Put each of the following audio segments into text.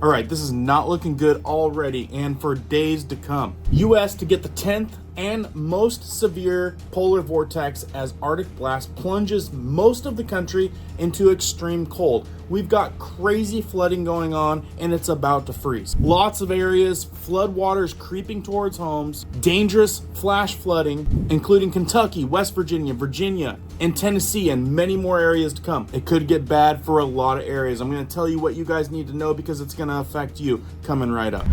All right, this is not looking good already and for days to come. U.S. to get the 10th and most severe polar vortex as Arctic Blast plunges most of the country into extreme cold. We've got crazy flooding going on and it's about to freeze. Lots of areas, floodwaters creeping towards homes, dangerous flash flooding, including Kentucky, West Virginia, Virginia, and Tennessee, and many more areas to come. It could get bad for a lot of areas. I'm going to tell you what you guys need to know because it's going to affect you coming right up.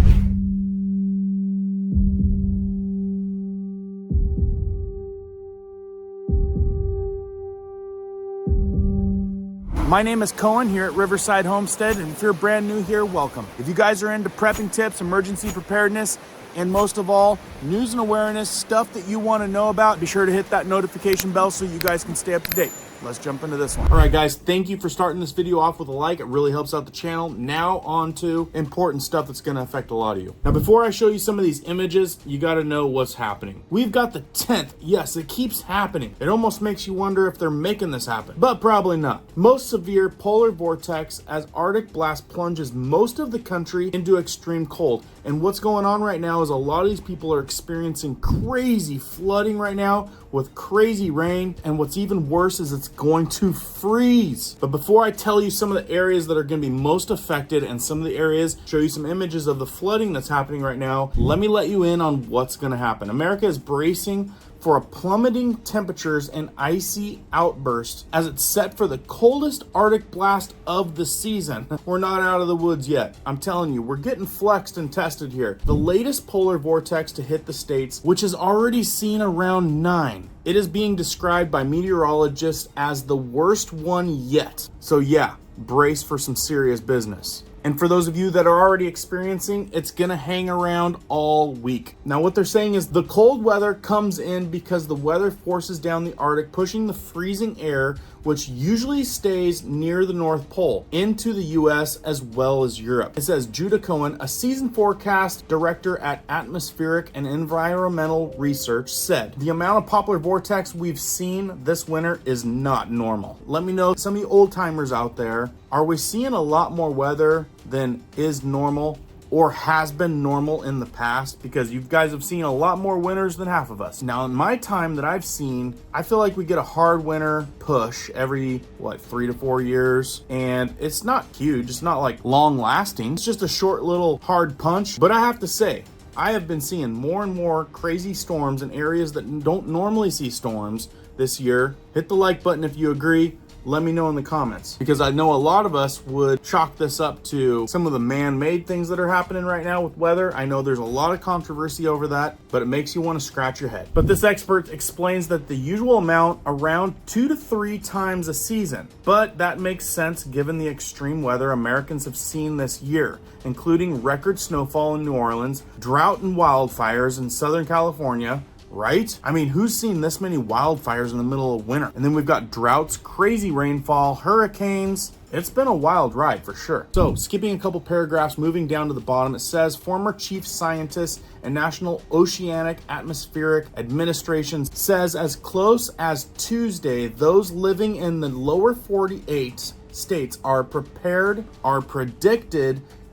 My name is Cohen here at Riverside Homestead, and if you're brand new here, welcome. If you guys are into prepping tips, emergency preparedness, and most of all, news and awareness, stuff that you want to know about, be sure to hit that notification bell so you guys can stay up to date. Let's jump into this one. All right, guys, thank you for starting this video off with a like. It really helps out the channel. Now on to important stuff that's going to affect a lot of you. Now, before I show you some of these images, you got to know what's happening. We've got the 10th. Yes, it keeps happening. It almost makes you wonder if they're making this happen, but probably not. Most severe polar vortex as Arctic Blast plunges most of the country into extreme cold. And what's going on right now is a lot of these people are experiencing crazy flooding right now with crazy rain. And what's even worse is it's going to freeze. But before I tell you some of the areas that are going to be most affected and some of the areas, show you some images of the flooding that's happening right now, let me let you in on what's going to happen. America is bracing for a plummeting temperatures and icy outburst as it's set for the coldest Arctic blast of the season. We're not out of the woods yet. I'm telling you, we're getting flexed and tested here. The latest polar vortex to hit the States, which is already seen around 9. It is being described by meteorologists as the worst one yet. So yeah, brace for some serious business. And for those of you that are already experiencing, it's gonna hang around all week. Now what they're saying is the cold weather comes in because the weather forces down the Arctic, pushing the freezing air, which usually stays near the North Pole, into the US as well as Europe. It says Judah Cohen, a season forecast director at Atmospheric and Environmental Research, said, the amount of polar vortex we've seen this winter is not normal. Let me know, some of you old timers out there, are we seeing a lot more weather than is normal or has been normal in the past? Because you guys have seen a lot more winters than half of us. Now, in my time that I've seen, I feel like we get a hard winter push every, 3 to 4 years. And it's not huge. It's not like long lasting. It's just a short little hard punch. But I have to say, I have been seeing more and more crazy storms in areas that don't normally see storms this year. Hit the like button if you agree. Let me know in the comments, because I know a lot of us would chalk this up to some of the man-made things that are happening right now with weather. I know there's a lot of controversy over that, but it makes you want to scratch your head. But this expert explains that the usual amount around 2 to 3 times a season, but that makes sense given the extreme weather Americans have seen this year, including record snowfall in New Orleans, drought and wildfires in Southern California, right? I mean, who's seen this many wildfires in the middle of winter? And then we've got droughts, crazy rainfall, hurricanes. It's been a wild ride for sure. So skipping a couple paragraphs, moving down to the bottom, it says former chief scientist and National Oceanic Atmospheric Administration says as close as Tuesday, those living in the lower 48 states are predicted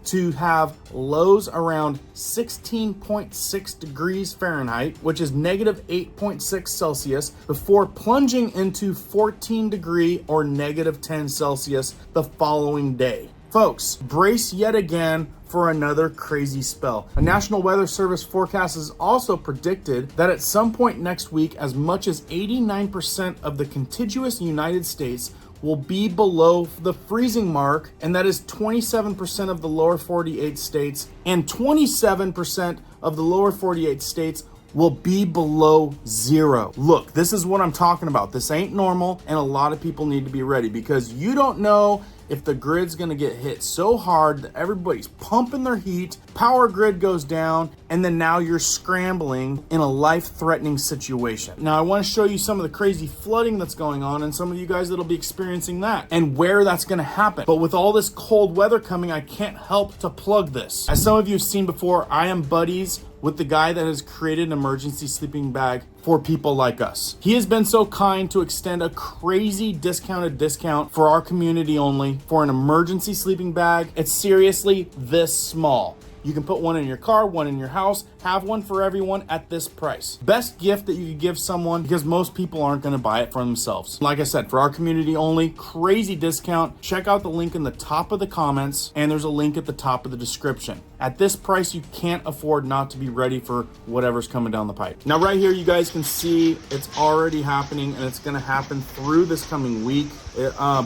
to have lows around 16.6 degrees Fahrenheit, which is negative 8.6 Celsius, before plunging into 14 degree or negative 10 Celsius the following day. Folks, brace yet again for another crazy spell. A National Weather Service forecast has also predicted that at some point next week, as much as 89% of the contiguous United States will be below the freezing mark, and that is 27% of the lower 48 states, and 27% of the lower 48 states will be below 0. Look, this is what I'm talking about. This ain't normal, and a lot of people need to be ready, because you don't know if the grid's gonna get hit so hard that everybody's pumping their heat, power grid goes down, and then now you're scrambling in a life-threatening situation. Now, I wanna show you some of the crazy flooding that's going on and some of you guys that'll be experiencing that and where that's gonna happen. But with all this cold weather coming, I can't help to plug this. As some of you have seen before, I am buddies with the guy that has created an emergency sleeping bag for people like us. He has been so kind to extend a crazy discount for our community only for an emergency sleeping bag. It's seriously this small. You can put one in your car, one in your house, have one for everyone at this price. Best gift that you could give someone, because most people aren't going to buy it for themselves. Like I said, for our community only, crazy discount. Check out the link in the top of the comments, and there's a link at the top of the description. At this price, you can't afford not to be ready for whatever's coming down the pipe. Now right here, you guys can see it's already happening, and it's going to happen through this coming week.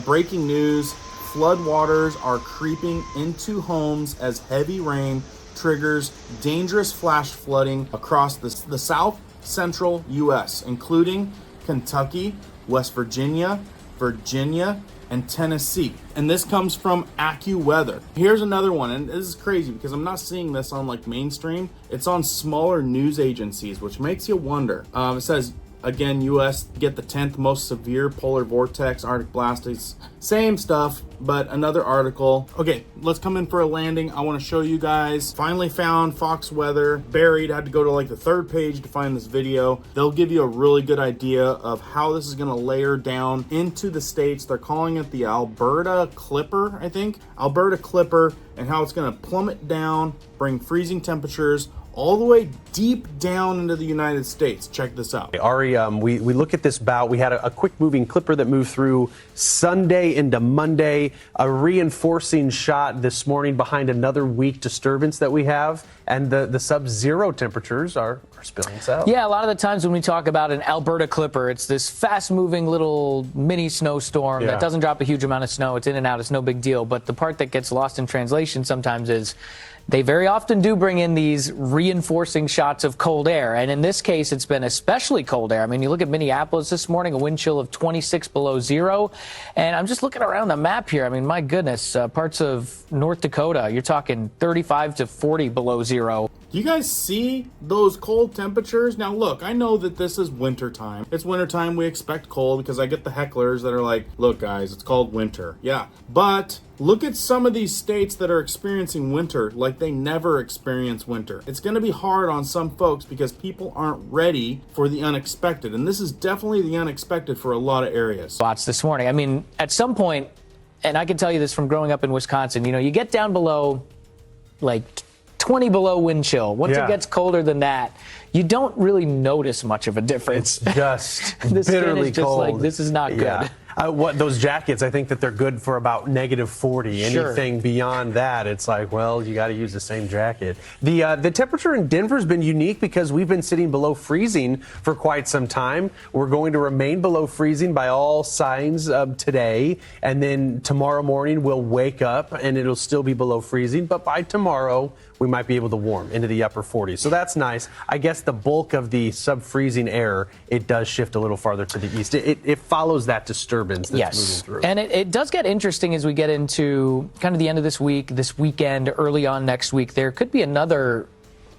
Breaking news. Floodwaters are creeping into homes as heavy rain triggers dangerous flash flooding across the south central U.S., including Kentucky, West Virginia, and Tennessee. And this comes from AccuWeather. Here's another one, and this is crazy because I'm not seeing this on like mainstream. It's on smaller news agencies, which makes you wonder. It says, again, U.S. get the 10th most severe polar vortex, Artic Blast. It's same stuff, but another article. Okay, let's come in for a landing. I want to show you guys. Finally found Fox Weather. Buried. I had to go to like the third page to find this video. They'll give you a really good idea of how this is going to layer down into the states. They're calling it the Alberta Clipper, I think. Alberta Clipper, and how it's going to plummet down, bring freezing temperatures all the way deep down into the United States. Check this out. Ari, we look at this bout. We had a quick moving clipper that moved through Sunday into Monday, a reinforcing shot this morning behind another weak disturbance that we have, and the sub-zero temperatures are spilling south. Yeah, a lot of the times when we talk about an Alberta Clipper, it's this fast-moving little mini snowstorm that doesn't drop a huge amount of snow. It's in and out. It's no big deal. But the part that gets lost in translation sometimes is they very often do bring in these reinforcing shots of cold air. And in this case, it's been especially cold air. I mean, you look at Minneapolis this morning, a wind chill of 26 below zero. And I'm just looking around the map here. I mean, my goodness, parts of North Dakota, you're talking 35 to 40 below zero. Do you guys see those cold temperatures? Now look, I know that this is winter time. It's winter time, we expect cold, because I get the hecklers that are like, look guys, it's called winter. Yeah, but look at some of these states that are experiencing winter like they never experience winter. It's going to be hard on some folks because people aren't ready for the unexpected. And this is definitely the unexpected for a lot of areas. Lots this morning. I mean, at some point, and I can tell you this from growing up in Wisconsin, you know, you get down below like 20 below wind chill. Once it gets colder than that, you don't really notice much of a difference. It's just the bitterly skin is just cold. like, this is not good. What those jackets, I think that they're good for about negative 40. Anything beyond that, it's like, well, you got to use the same jacket. The temperature in Denver has been unique because we've been sitting below freezing for quite some time. We're going to remain below freezing by all signs today, and then tomorrow morning we'll wake up and it'll still be below freezing. But by tomorrow, we might be able to warm into the upper 40s. So that's nice. I guess the bulk of the sub-freezing air, it does shift a little farther to the east. It follows that disturbance that's moving through. And it does get interesting as we get into kind of the end of this week, this weekend, early on next week. There could be another,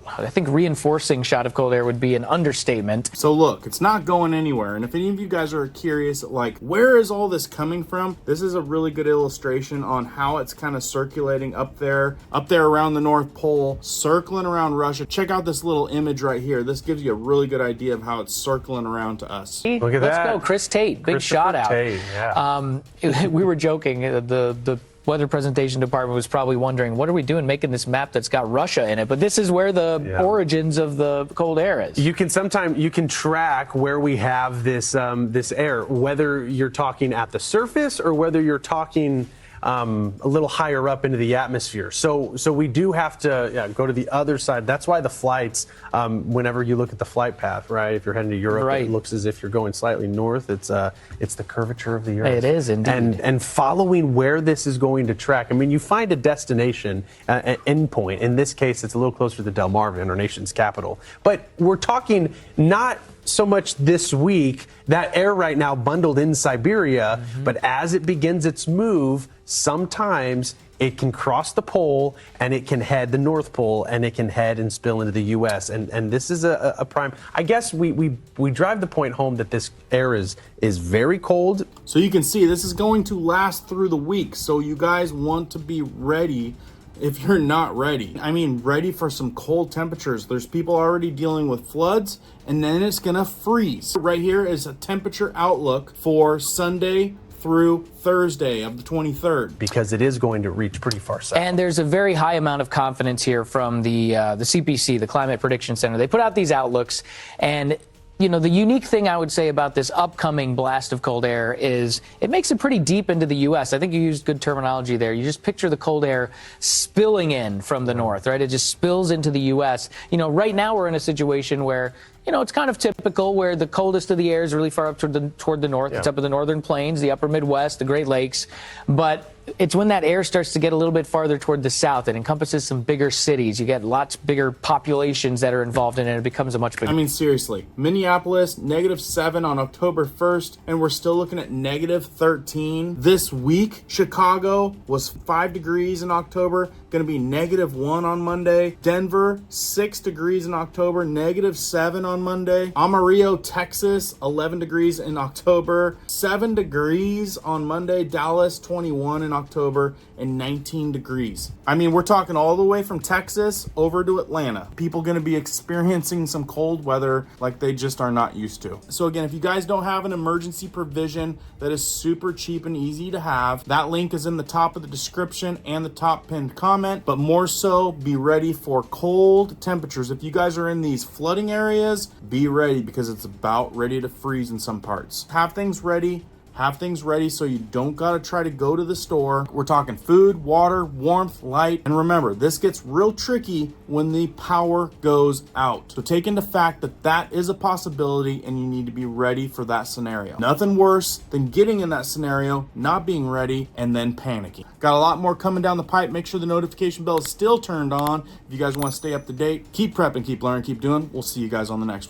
I think reinforcing shot of cold air would be an understatement. So look, it's not going anywhere. And if any of you guys are curious, like, where is all this coming from? This is a really good illustration on how it's kind of circulating up there around the North Pole, circling around Russia. Check out this little image right here. This gives you a really good idea of how it's circling around to us. Look at Let's that. go, Chris Tate, big shot out. Tate, We were joking, the Weather Presentation Department was probably wondering, what are we doing making this map that's got Russia in it? But this is where the origins of the cold air is. You can track where we have this this air, whether you're talking at the surface or whether you're talking a little higher up into the atmosphere. So we do have to go to the other side. That's why the flights, whenever you look at the flight path, right? If you're heading to Europe, it looks as if you're going slightly north. It's the curvature of the Earth. It is indeed. And following where this is going to track. I mean, you find a destination, an endpoint. In this case, it's a little closer to Delmarva, our nation's capital. But we're talking not so much this week, that air right now bundled in Siberia, but as it begins its move, sometimes it can cross the pole and it can head the North Pole and it can head and spill into the U.S. And this is a prime. I guess we drive the point home that this air is very cold. So you can see this is going to last through the week. So you guys want to be ready if you're not ready. I mean, ready for some cold temperatures. There's people already dealing with floods, and then it's gonna freeze. Right here is a temperature outlook for Sunday through Thursday of the 23rd. Because it is going to reach pretty far south. And there's a very high amount of confidence here from the CPC, the Climate Prediction Center. They put out these outlooks, and you know, the unique thing I would say about this upcoming blast of cold air is it makes it pretty deep into the U.S. I think you used good terminology there. You just picture the cold air spilling in from the north, right? It just spills into the U.S. You know, right now we're in a situation where, you know, it's kind of typical where the coldest of the air is really far up toward the north. Yeah. It's up in the northern plains, the upper Midwest, the Great Lakes. But it's when that air starts to get a little bit farther toward the south. It encompasses some bigger cities. You get lots bigger populations that are involved in it. It becomes a much bigger. I mean, seriously, Minneapolis, -7 on October 1st, and we're still looking at -13 this week. Chicago was 5 degrees in October, going to be -1 on Monday. Denver, 6 degrees in October, -7 on Monday. Amarillo, Texas, 11 degrees in October, 7 degrees on Monday. Dallas, 21 in October, and 19 degrees. I mean, we're talking all the way from Texas over to Atlanta. People going to be experiencing some cold weather like they just are not used to. So again, if you guys don't have an emergency provision that is super cheap and easy to have, that link is in the top of the description and the top pinned comment. But more so, be ready for cold temperatures. If you guys are in these flooding areas, be ready because it's about ready to freeze in some parts. Have things ready so you don't gotta try to go to the store. We're talking food, water, warmth, light, and remember, this gets real tricky when the power goes out. So take into fact that that is a possibility and you need to be ready for that scenario. Nothing worse than getting in that scenario, not being ready, and then panicking. Got a lot more coming down the pipe. Make sure the notification bell is still turned on if you guys want to stay up to date. Keep prepping, keep learning, keep doing. We'll see you guys on the next one.